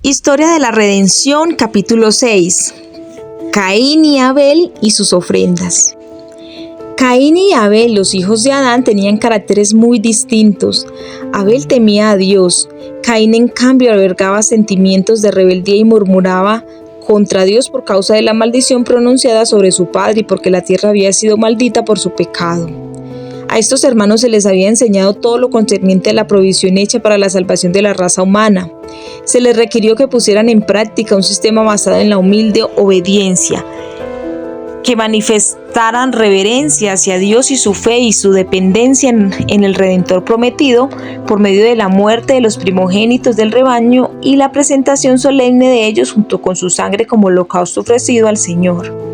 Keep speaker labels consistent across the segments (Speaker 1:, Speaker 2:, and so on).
Speaker 1: Historia de la Redención, capítulo 6. Caín y Abel y sus ofrendas. Caín y Abel, los hijos de Adán, tenían caracteres muy distintos. Abel temía a Dios. Caín, en cambio, albergaba sentimientos de rebeldía y murmuraba contra Dios por causa de la maldición pronunciada sobre su padre y porque la tierra había sido maldita por su pecado. A estos hermanos se les había enseñado todo lo concerniente a la provisión hecha para la salvación de la raza humana. Se les requirió que pusieran en práctica un sistema basado en la humilde obediencia, que manifestaran reverencia hacia Dios y su fe y su dependencia en el Redentor prometido por medio de la muerte de los primogénitos del rebaño y la presentación solemne de ellos junto con su sangre como holocausto ofrecido al Señor.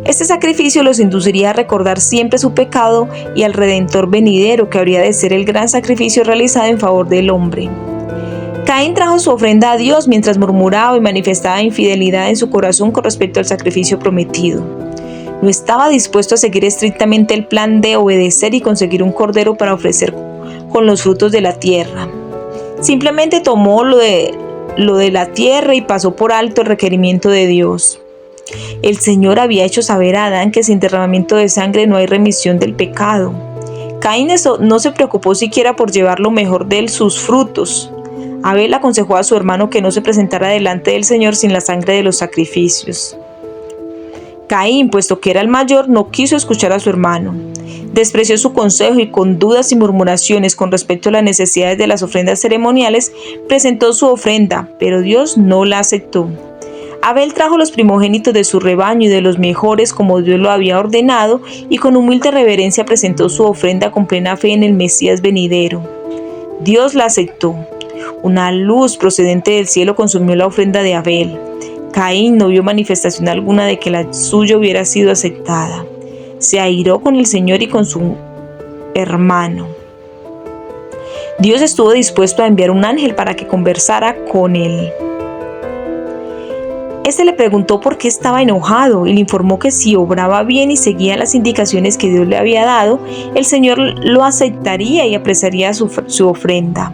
Speaker 1: Este sacrificio los induciría a recordar siempre su pecado y al Redentor venidero, que habría de ser el gran sacrificio realizado en favor del hombre. Caín trajo su ofrenda a Dios mientras murmuraba y manifestaba infidelidad en su corazón con respecto al sacrificio prometido. No estaba dispuesto a seguir estrictamente el plan de obedecer y conseguir un cordero para ofrecer con los frutos de la tierra. Simplemente tomó lo de la tierra y pasó por alto el requerimiento de Dios. El Señor había hecho saber a Adán que sin derramamiento de sangre no hay remisión del pecado. Caín no se preocupó siquiera por llevar lo mejor de sus frutos. Abel aconsejó a su hermano que no se presentara delante del Señor sin la sangre de los sacrificios. Caín, puesto que era el mayor, no quiso escuchar a su hermano. Despreció su consejo y con dudas y murmuraciones con respecto a las necesidades de las ofrendas ceremoniales, presentó su ofrenda, pero Dios no la aceptó. Abel trajo los primogénitos de su rebaño y de los mejores como Dios lo había ordenado y con humilde reverencia presentó su ofrenda con plena fe en el Mesías venidero. Dios la aceptó. Una luz procedente del cielo consumió la ofrenda de Abel. Caín no vio manifestación alguna de que la suya hubiera sido aceptada. Se airó con el Señor y con su hermano. Dios estuvo dispuesto a enviar un ángel para que conversara con él. Este le preguntó por qué estaba enojado y le informó que si obraba bien y seguía las indicaciones que Dios le había dado, el Señor lo aceptaría y apreciaría su ofrenda.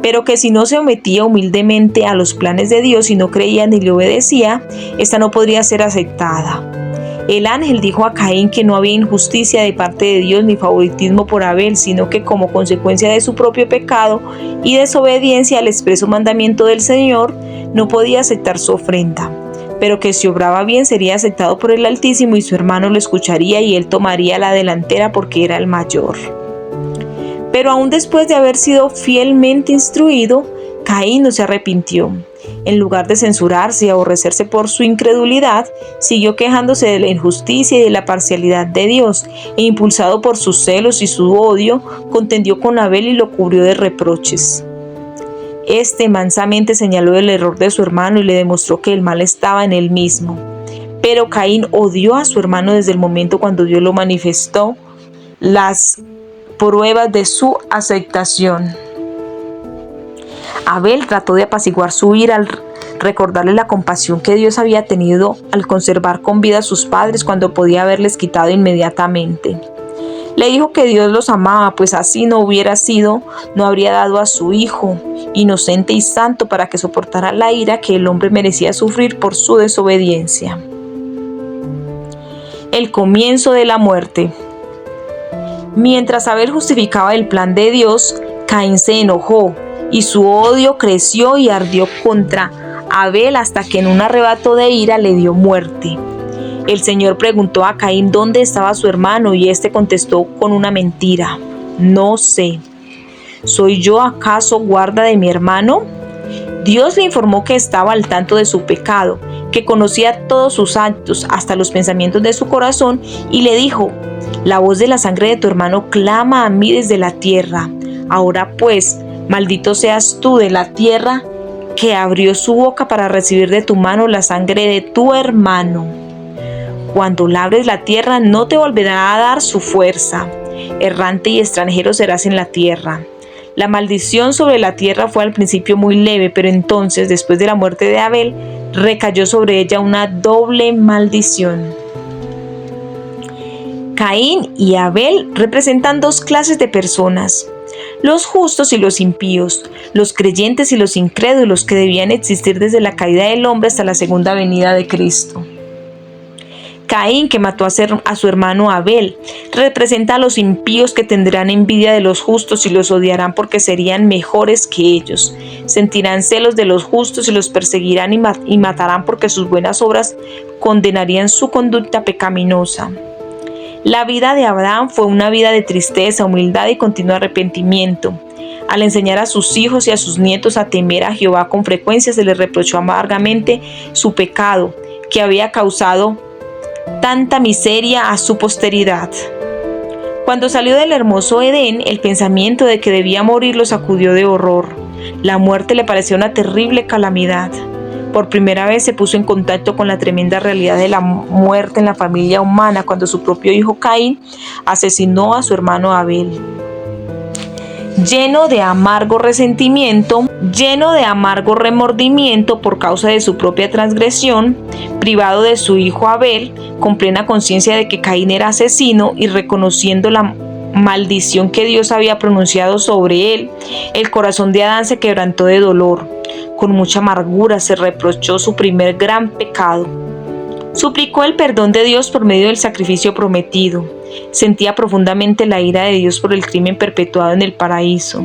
Speaker 1: Pero que si no se sometía humildemente a los planes de Dios y no creía ni le obedecía, esta no podría ser aceptada. El ángel dijo a Caín que no había injusticia de parte de Dios ni favoritismo por Abel, sino que como consecuencia de su propio pecado y desobediencia al expreso mandamiento del Señor, no podía aceptar su ofrenda, pero que si obraba bien sería aceptado por el Altísimo y su hermano lo escucharía y él tomaría la delantera porque era el mayor. Pero aún después de haber sido fielmente instruido, Caín no se arrepintió. En lugar de censurarse y aborrecerse por su incredulidad, siguió quejándose de la injusticia y de la parcialidad de Dios, e impulsado por sus celos y su odio, contendió con Abel y lo cubrió de reproches. Este mansamente señaló el error de su hermano y le demostró que el mal estaba en él mismo. Pero Caín odió a su hermano desde el momento cuando Dios lo manifestó las pruebas de su aceptación. Abel trató de apaciguar su ira al recordarle la compasión que Dios había tenido al conservar con vida a sus padres cuando podía haberles quitado inmediatamente. Le dijo que Dios los amaba, pues así no hubiera sido, no habría dado a su hijo, inocente y santo, para que soportara la ira que el hombre merecía sufrir por su desobediencia. El comienzo de la muerte. Mientras Abel justificaba el plan de Dios, Caín se enojó y su odio creció y ardió contra Abel hasta que en un arrebato de ira le dio muerte. El Señor preguntó a Caín dónde estaba su hermano y éste contestó con una mentira: no sé. ¿Soy yo acaso guarda de mi hermano? Dios le informó que estaba al tanto de su pecado, que conocía todos sus actos, hasta los pensamientos de su corazón, y le dijo: la voz de la sangre de tu hermano clama a mí desde la tierra. Ahora pues, maldito seas tú de la tierra, que abrió su boca para recibir de tu mano la sangre de tu hermano. Cuando labres la tierra, no te volverá a dar su fuerza. Errante y extranjero serás en la tierra. La maldición sobre la tierra fue al principio muy leve, pero entonces, después de la muerte de Abel, recayó sobre ella una doble maldición. Caín y Abel representan dos clases de personas. los justos y los impíos, los creyentes y los incrédulos que debían existir desde la caída del hombre hasta la segunda venida de Cristo. Caín, que mató a su hermano Abel, representa a los impíos que tendrán envidia de los justos y los odiarán porque serían mejores que ellos. Sentirán celos de los justos y los perseguirán y matarán porque sus buenas obras condenarían su conducta pecaminosa. La vida de Abraham fue una vida de tristeza, humildad y continuo arrepentimiento. Al enseñar a sus hijos y a sus nietos a temer a Jehová con frecuencia, se les reprochó amargamente su pecado, que había causado tanta miseria a su posteridad. Cuando salió del hermoso Edén, el pensamiento de que debía morir lo sacudió de horror. La muerte le pareció una terrible calamidad. Por primera vez se puso en contacto con la tremenda realidad de la muerte en la familia humana cuando su propio hijo Caín asesinó a su hermano Abel. Lleno de amargo remordimiento por causa de su propia transgresión, privado de su hijo Abel, con plena conciencia de que Caín era asesino y reconociendo la maldición que Dios había pronunciado sobre él, el corazón de Adán se quebrantó de dolor. Con mucha amargura se reprochó su primer gran pecado. Suplicó el perdón de Dios por medio del sacrificio prometido. Sentía profundamente la ira de Dios por el crimen perpetuado en el paraíso.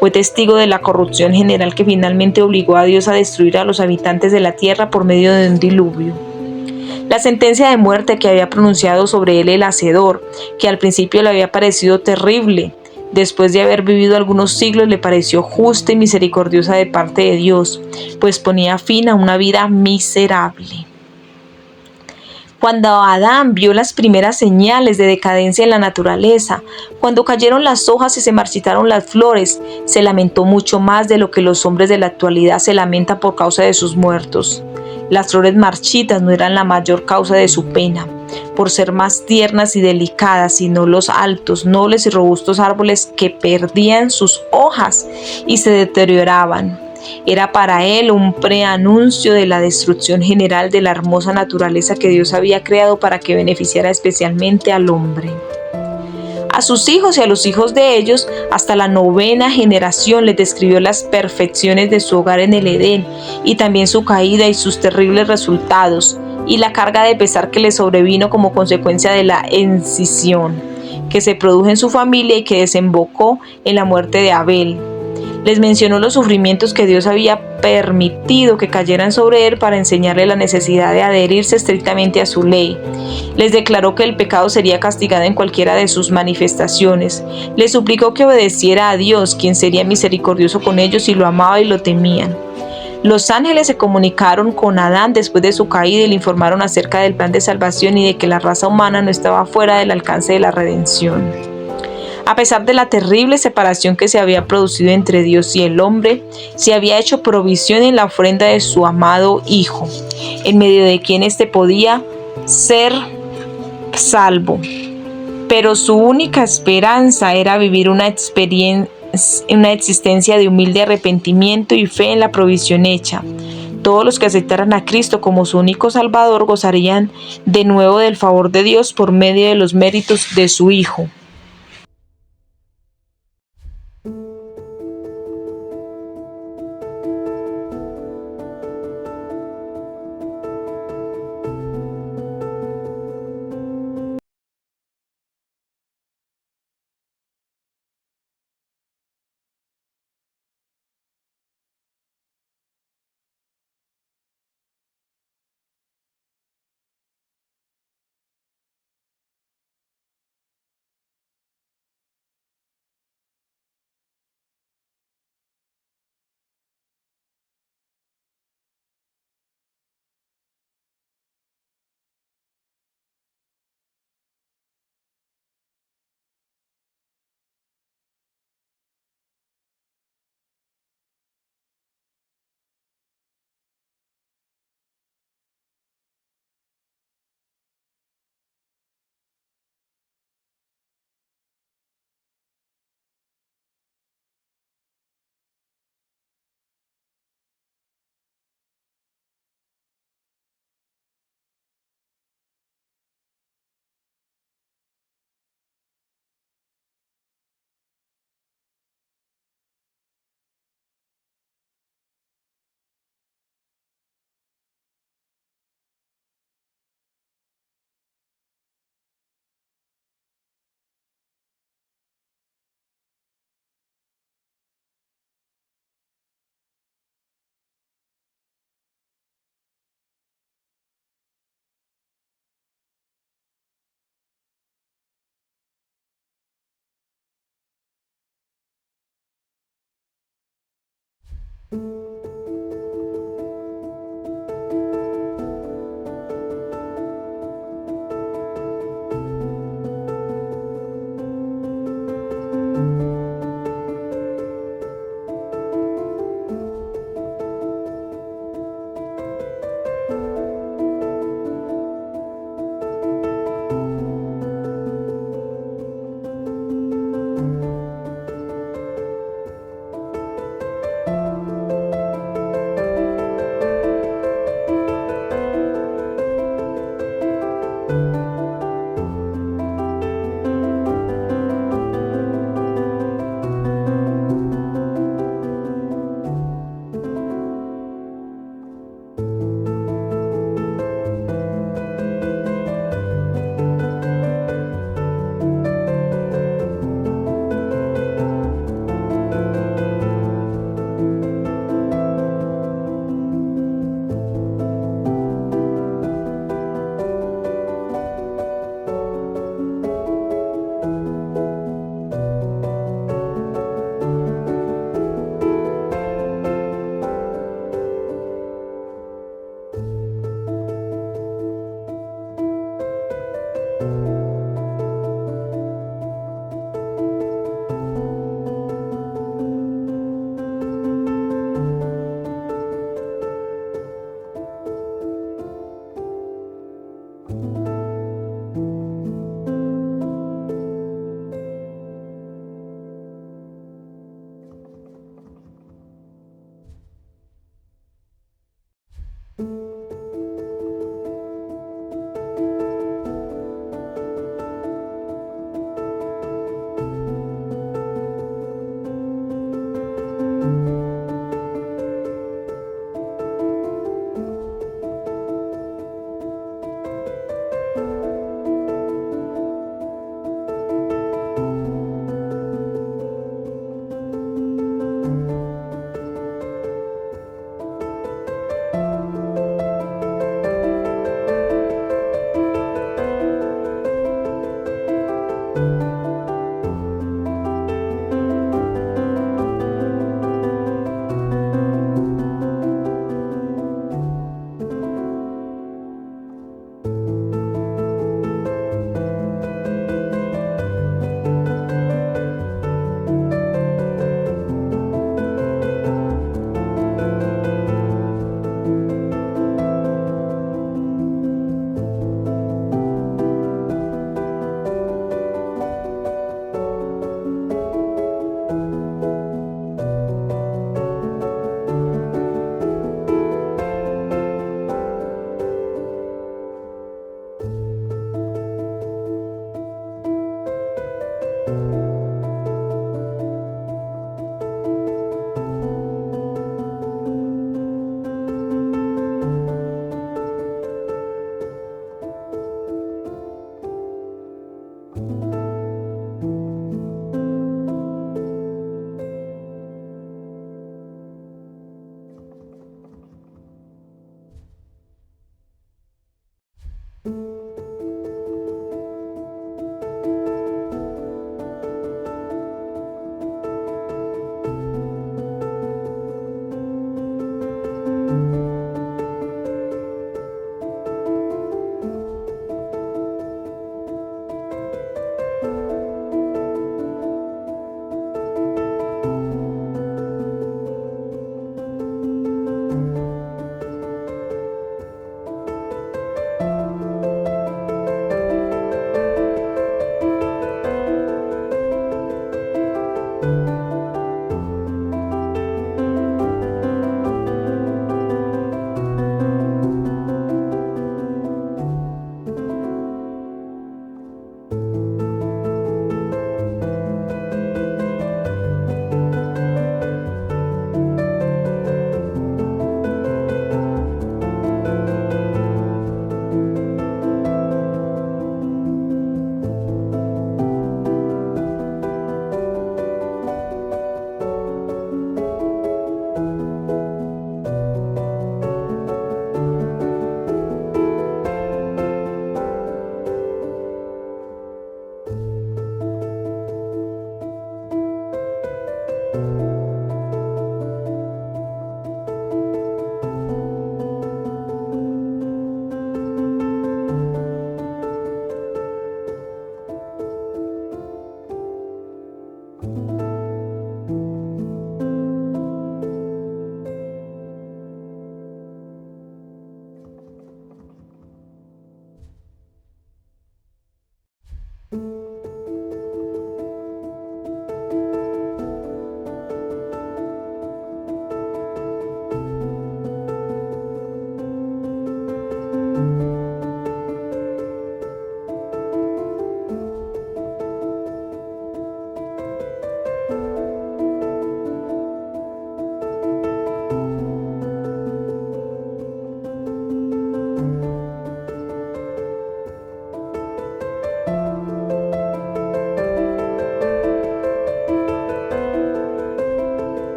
Speaker 1: Fue testigo de la corrupción general que finalmente obligó a Dios a destruir a los habitantes de la tierra por medio de un diluvio. La sentencia de muerte que había pronunciado sobre él el Hacedor, que al principio le había parecido terrible, después de haber vivido algunos siglos le pareció justa y misericordiosa de parte de Dios, pues ponía fin a una vida miserable. Cuando Adán vio las primeras señales de decadencia en la naturaleza, cuando cayeron las hojas y se marchitaron las flores, se lamentó mucho más de lo que los hombres de la actualidad se lamentan por causa de sus muertos. Las flores marchitas no eran la mayor causa de su pena, por ser más tiernas y delicadas, sino los altos, nobles y robustos árboles que perdían sus hojas y se deterioraban. Era para él un preanuncio de la destrucción general de la hermosa naturaleza que Dios había creado para que beneficiara especialmente al hombre. A sus hijos y a los hijos de ellos, hasta la 9ª generación, les describió las perfecciones de su hogar en el Edén y también su caída y sus terribles resultados, y la carga de pesar que le sobrevino como consecuencia de la escisión que se produjo en su familia y que desembocó en la muerte de Abel. Les mencionó los sufrimientos que Dios había permitido que cayeran sobre él para enseñarle la necesidad de adherirse estrictamente a su ley. Les declaró que el pecado sería castigado en cualquiera de sus manifestaciones. Les suplicó que obedeciera a Dios, quien sería misericordioso con ellos y lo amaba y lo temían. Los ángeles se comunicaron con Adán después de su caída y le informaron acerca del plan de salvación y de que la raza humana no estaba fuera del alcance de la redención. A pesar de la terrible separación que se había producido entre Dios y el hombre, se había hecho provisión en la ofrenda de su amado Hijo, en medio de quien éste podía ser salvo. Pero su única esperanza era vivir una existencia de humilde arrepentimiento y fe en la provisión hecha. Todos los que aceptaran a Cristo como su único Salvador gozarían de nuevo del favor de Dios por medio de los méritos de su Hijo.